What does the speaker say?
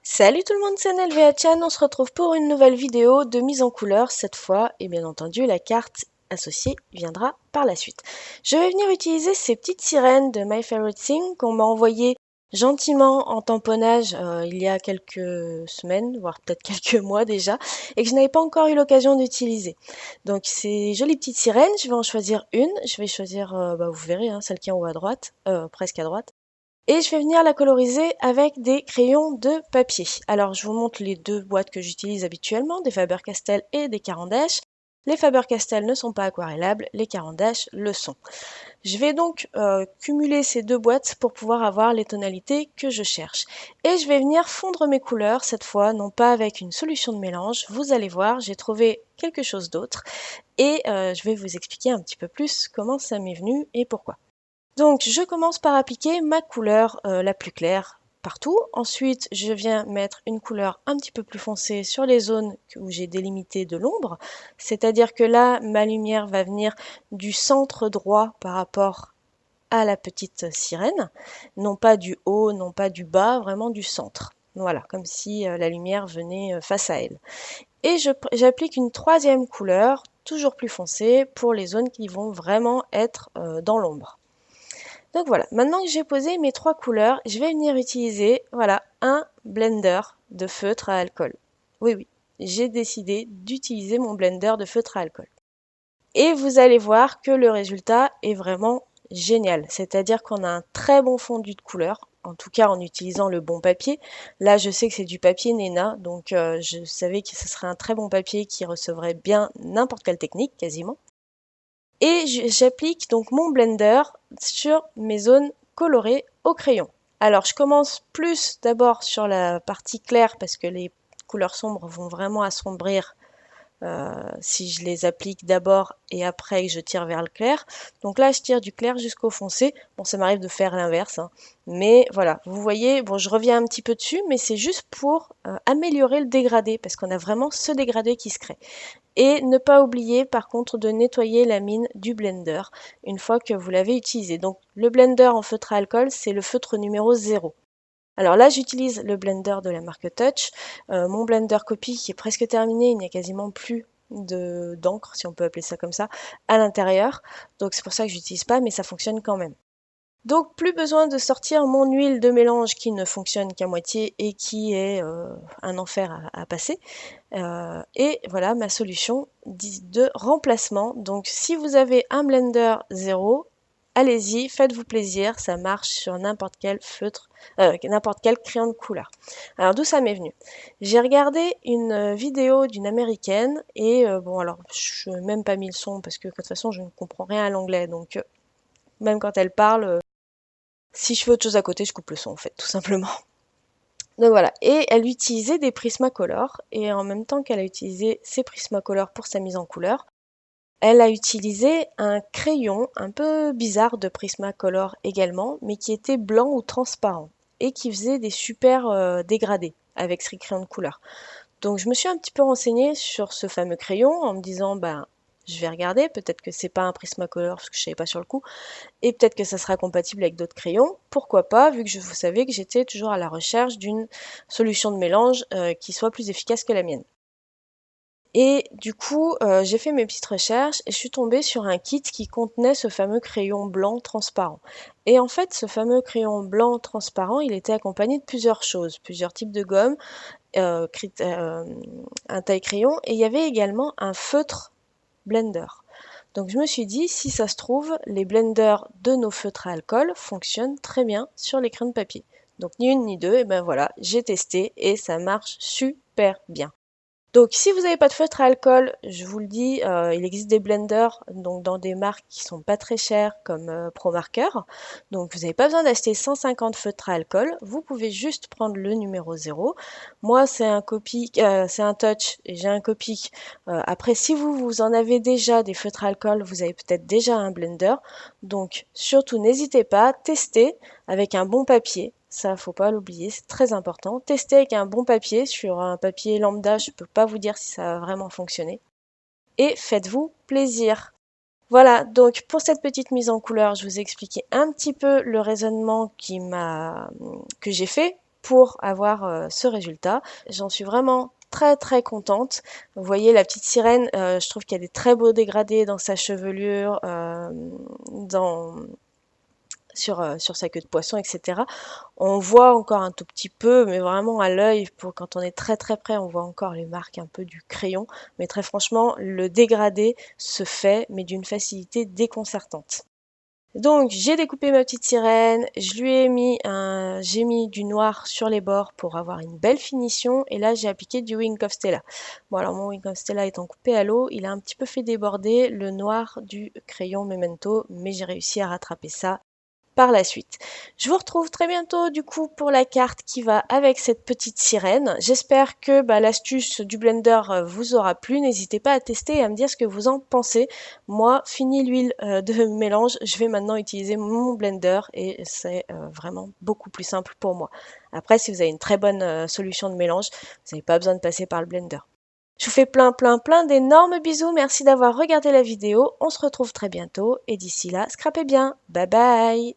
Salut tout le monde, c'est NLVHN, on se retrouve pour une nouvelle vidéo de mise en couleur cette fois, et bien entendu la carte associée viendra par la suite. Je vais venir utiliser ces petites sirènes de My Favorite Thing qu'on m'a envoyées gentiment en tamponnage il y a quelques semaines, voire peut-être quelques mois déjà, et que je n'avais pas encore eu l'occasion d'utiliser. Donc ces jolies petites sirènes, je vais en choisir une, je vais choisir, vous verrez, hein, celle qui est en haut à droite, presque à droite. Et je vais venir la coloriser avec des crayons de papier. Alors je vous montre les deux boîtes que j'utilise habituellement, des Faber-Castell et des Caran d'Ache. Les Faber-Castell ne sont pas aquarellables, les Caran d'Ache le sont. Je vais donc cumuler ces deux boîtes pour pouvoir avoir les tonalités que je cherche. Et je vais venir fondre mes couleurs cette fois, non pas avec une solution de mélange, vous allez voir, j'ai trouvé quelque chose d'autre. Et je vais vous expliquer un petit peu plus comment ça m'est venu et pourquoi. Donc je commence par appliquer ma couleur la plus claire partout. Ensuite, je viens mettre une couleur un petit peu plus foncée sur les zones où j'ai délimité de l'ombre. C'est-à-dire que là, ma lumière va venir du centre droit par rapport à la petite sirène. Non pas du haut, non pas du bas, vraiment du centre. Voilà, comme si la lumière venait face à elle. Et j'applique une troisième couleur, toujours plus foncée, pour les zones qui vont vraiment être dans l'ombre. Donc voilà, maintenant que j'ai posé mes trois couleurs, je vais venir utiliser, voilà, un blender de feutre à alcool. Oui, oui, j'ai décidé d'utiliser mon blender de feutre à alcool. Et vous allez voir que le résultat est vraiment génial. C'est-à-dire qu'on a un très bon fondu de couleur, en tout cas en utilisant le bon papier. Là, je sais que c'est du papier Nena, donc je savais que ce serait un très bon papier qui recevrait bien n'importe quelle technique, quasiment. Et j'applique donc mon blender sur mes zones colorées au crayon. Alors je commence plus d'abord sur la partie claire parce que les couleurs sombres vont vraiment assombrir si je les applique d'abord et après que je tire vers le clair. Donc là, je tire du clair jusqu'au foncé. Bon, ça m'arrive de faire l'inverse, hein. Mais voilà, vous voyez, bon, je reviens un petit peu dessus, mais c'est juste pour améliorer le dégradé, parce qu'on a vraiment ce dégradé qui se crée. Et ne pas oublier par contre de nettoyer la mine du blender une fois que vous l'avez utilisé. Donc le blender en feutre à alcool, c'est le feutre numéro 0. Alors là, j'utilise le blender de la marque Touch. Mon blender copie qui est presque terminé, il n'y a quasiment plus d'encre, si on peut appeler ça comme ça, à l'intérieur. Donc c'est pour ça que j'utilise pas, mais ça fonctionne quand même. Donc plus besoin de sortir mon huile de mélange qui ne fonctionne qu'à moitié et qui est un enfer à passer. Et voilà ma solution de remplacement. Donc si vous avez un blender 0, allez-y, faites-vous plaisir, ça marche sur n'importe quel feutre, n'importe quel crayon de couleur. Alors d'où ça m'est venu? J'ai regardé une vidéo d'une américaine et bon alors je n'ai même pas mis le son parce que de toute façon je ne comprends rien à l'anglais, donc même quand elle parle, si je fais autre chose à côté, je coupe le son en fait, tout simplement. Donc voilà, et elle utilisait des Prismacolor, et en même temps qu'elle a utilisé ces Prismacolor pour sa mise en couleur, elle a utilisé un crayon un peu bizarre de Prismacolor également, mais qui était blanc ou transparent, et qui faisait des super dégradés avec ces crayons de couleur. Donc je me suis un petit peu renseignée sur ce fameux crayon en me disant, ben, je vais regarder, peut-être que c'est pas un Prismacolor parce que je savais pas sur le coup, et peut-être que ça sera compatible avec d'autres crayons. Pourquoi pas, vu que vous savez que j'étais toujours à la recherche d'une solution de mélange qui soit plus efficace que la mienne. Et du coup, j'ai fait mes petites recherches et je suis tombée sur un kit qui contenait ce fameux crayon blanc transparent. Et en fait, ce fameux crayon blanc transparent, il était accompagné de plusieurs choses, plusieurs types de gomme, euh, un taille-crayon, et il y avait également un feutre blender. Donc je me suis dit, si ça se trouve, les blenders de nos feutres à alcool fonctionnent très bien sur les crayons de papier. Donc ni une ni deux, et ben voilà, j'ai testé et ça marche super bien. Donc si vous n'avez pas de feutre à alcool, je vous le dis, il existe des blenders donc dans des marques qui sont pas très chères comme ProMarker. Donc vous n'avez pas besoin d'acheter 150 feutres à alcool, vous pouvez juste prendre le numéro 0. Moi c'est un Copic, c'est un Touch et j'ai un Copic. Après si vous en avez déjà des feutres à alcool, vous avez peut-être déjà un blender. Donc surtout n'hésitez pas, testez avec un bon papier. Ça, faut pas l'oublier, c'est très important. Testez avec un bon papier, sur un papier lambda, je peux pas vous dire si ça va vraiment fonctionner. Et faites-vous plaisir. Voilà, donc pour cette petite mise en couleur, je vous ai expliqué un petit peu le raisonnement que j'ai fait pour avoir ce résultat. J'en suis vraiment très contente. Vous voyez la petite sirène, je trouve qu'il y a des très beaux dégradés dans sa chevelure, sur sa queue de poisson, etc. On voit encore un tout petit peu, mais vraiment à l'œil, quand on est très près, on voit encore les marques un peu du crayon. Mais très franchement, le dégradé se fait, mais d'une facilité déconcertante. Donc j'ai découpé ma petite sirène, j'ai mis du noir sur les bords pour avoir une belle finition et là j'ai appliqué du Wing of Stella. Bon alors mon Wing of Stella étant coupé à l'eau, il a un petit peu fait déborder le noir du crayon Memento, mais j'ai réussi à rattraper ça par la suite. Je vous retrouve très bientôt du coup pour la carte qui va avec cette petite sirène. J'espère que l'astuce du blender vous aura plu. N'hésitez pas à tester et à me dire ce que vous en pensez. Moi, fini l'huile de mélange, je vais maintenant utiliser mon blender et c'est vraiment beaucoup plus simple pour moi. Après, si vous avez une très bonne solution de mélange, vous n'avez pas besoin de passer par le blender. Je vous fais plein d'énormes bisous. Merci d'avoir regardé la vidéo. On se retrouve très bientôt et d'ici là, scrapez bien. Bye bye!